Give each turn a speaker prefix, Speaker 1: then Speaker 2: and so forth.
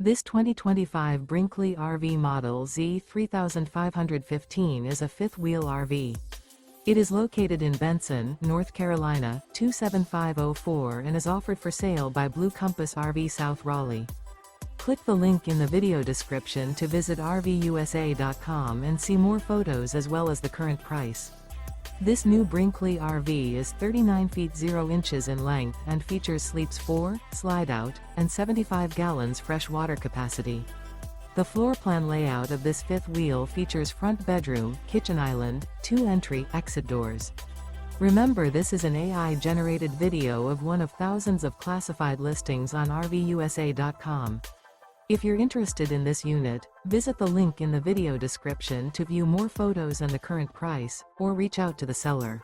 Speaker 1: This 2025 Brinkley RV Model Z 3515 is a fifth-wheel RV. It is located in Benson, North Carolina, 27504 and is offered for sale by Blue Compass RV South Raleigh. Click the link in the video description to visit RVUSA.com and see more photos as well as the current price. This new Brinkley RV is 39 feet 0 inches in length and features sleeps 4, Slideout, and 75 gallons fresh water capacity. The floor plan layout of this fifth wheel features front bedroom, kitchen island, 2 entry/exit doors. Remember, this is an AI-generated video of one of thousands of classified listings on RVUSA.com. If you're interested in this unit, visit the link in the video description to view more photos and the current price, or reach out to the seller.